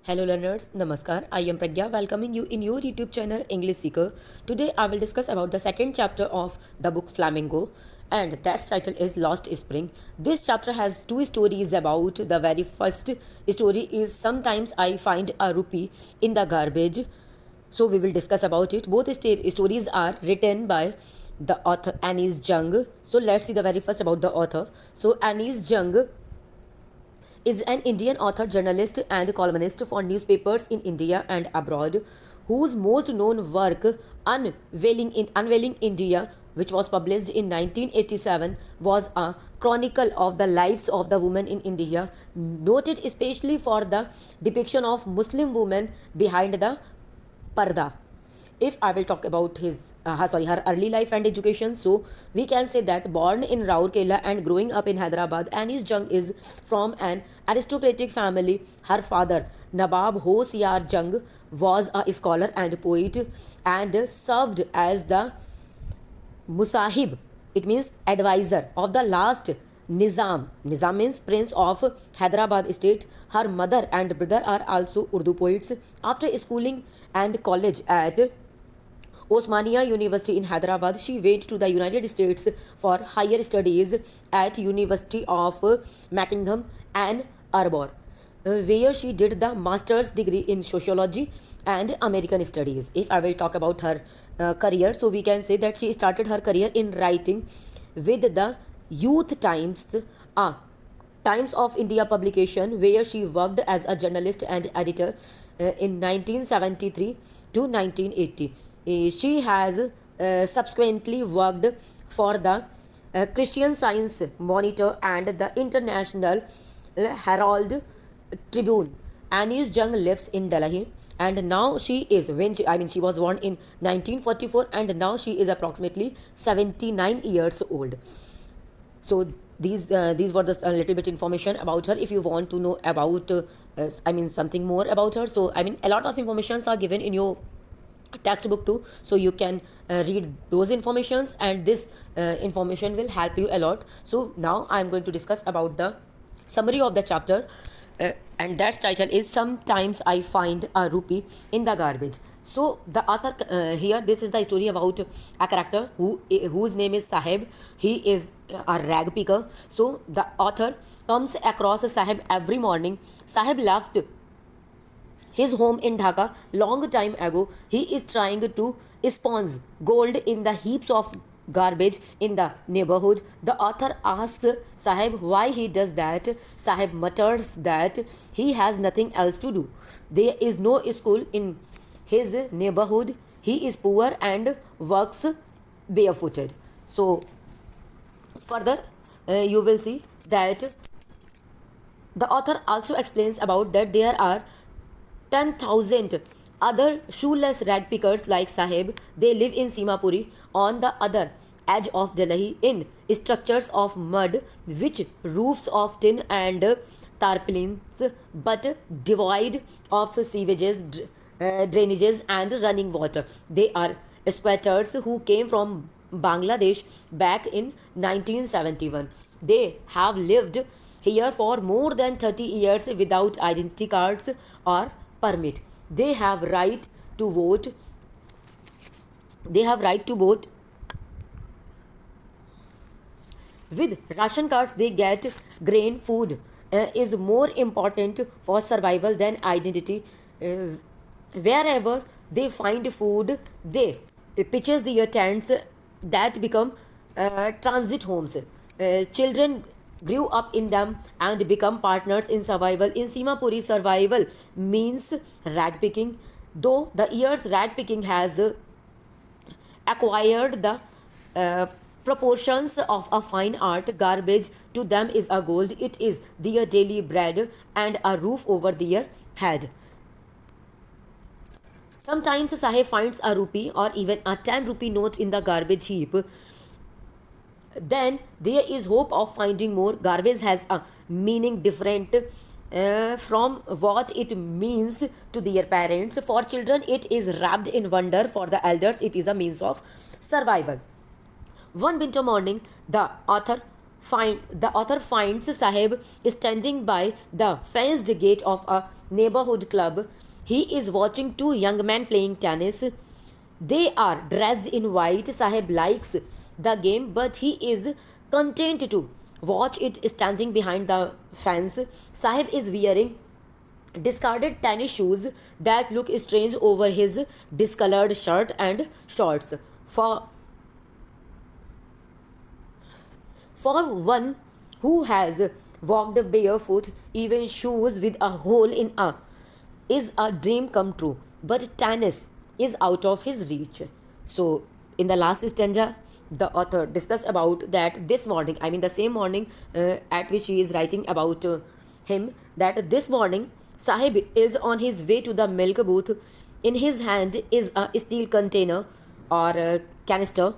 Hello learners, Namaskar. I am Pragya welcoming you in your YouTube channel English Seeker. Today I will discuss about the second chapter of the book Flamingo and that title is Lost Spring. This chapter has two stories about. The very first story is Sometimes I Find a Rupee in the Garbage. So we will discuss about it. Both stories are written by the author Anis Jung. So let's see the very first about the author. So Anis Jung is an Indian author, journalist, and columnist for newspapers in India and abroad, whose most known work, Unveiling India, which was published in 1987, was a chronicle of the lives of the women in India, noted especially for the depiction of Muslim women behind the parda. If I will talk about her early life and education, so we can say that born in Raurkela and growing up in Hyderabad, Anis Jung is from an aristocratic family. Her father, Nawab Hosiyar Jung, was a scholar and poet and served as the Musahib, it means advisor of the last Nizam. Nizam means Prince of Hyderabad state. Her mother and brother are also Urdu poets. After schooling and college at Osmania University in Hyderabad, she went to the United States for higher studies at University of Mackingham and Arbor, where she did the master's degree in sociology and American studies. If I will talk about her career, so we can say that she started her career in writing with the Youth Times, Times of India publication, where she worked as a journalist and editor in 1973 to 1980. She has subsequently worked for the Christian Science Monitor and the International Herald Tribune. Anis Jung lives in Delhi and now she was born in 1944 and now she is approximately 79 years old. So these were the little bit information about her. If you want to know about something more about her, so a lot of informations are given in your textbook too, so you can read those informations and this information will help you a lot. So now I am going to discuss about the summary of the chapter, and that title is Sometimes I Find a Rupee in the Garbage. So the author here, this is the story about a character whose name is Sahib. He is a rag picker. So the author comes across Sahib every morning. Sahib left his home in Dhaka long time ago. He is trying to sponge gold in the heaps of garbage in the neighborhood. The author asks Sahib why he does that. Sahib mutters that he has nothing else to do. There is no school in his neighborhood. He is poor and works barefooted. So further you will see that the author also explains about that there are 10,000 other shoeless rag pickers like Sahib. They live in Simapuri on the other edge of Delhi in structures of mud, which roofs of tin and tarpaulins, but devoid of sewages, drainages and running water. They are squatters who came from Bangladesh back in 1971. They have lived here for more than 30 years without identity cards or permit. They have right to vote. They have right to vote. With ration cards, they get grain. Food is more important for survival than identity. Wherever they find food, they pitches their tents that become transit homes. Children grew up in them and become partners in survival. In Simapuri, survival means rag picking. Though the years rag picking has acquired the proportions of a fine art, garbage to them is a gold. It is their daily bread and a roof over their head. Sometimes Sahib finds a rupee or even a 10 rupee note in the garbage heap. Then there is hope of finding more. Garbage has a meaning different from what it means to their parents. For children, it is wrapped in wonder. For the elders, it is a means of survival. One winter morning, the author The author finds Sahib standing by the fenced gate of a neighborhood club. He is watching two young men playing tennis. They are dressed in white. Sahib likes the game, but he is content to watch it standing behind the fence. Sahib is wearing discarded tennis shoes that look strange over his discolored shirt and shorts. For For one who has walked barefoot, even shoes with a hole in a is a dream come true. But tennis is out of his reach. So, in the last stanza, the author discuss about that this morning, I mean the same morning at which he is writing about him, that this morning Sahib is on his way to the milk booth. In his hand is a steel container or a canister.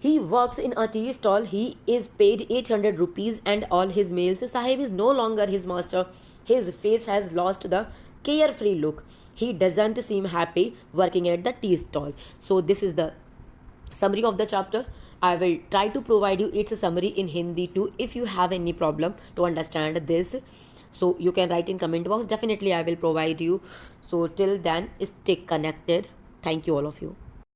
He works in a tea stall. He is paid 800 rupees and all his meals. Sahib is no longer his master. His face has lost the carefree look. He doesn't seem happy working at the tea stall. So, this is the summary of the chapter. I will try to provide you its summary in Hindi too if you have any problem to understand this. So, you can write in comment box. Definitely, I will provide you. So, till then, stay connected. Thank you, all of you.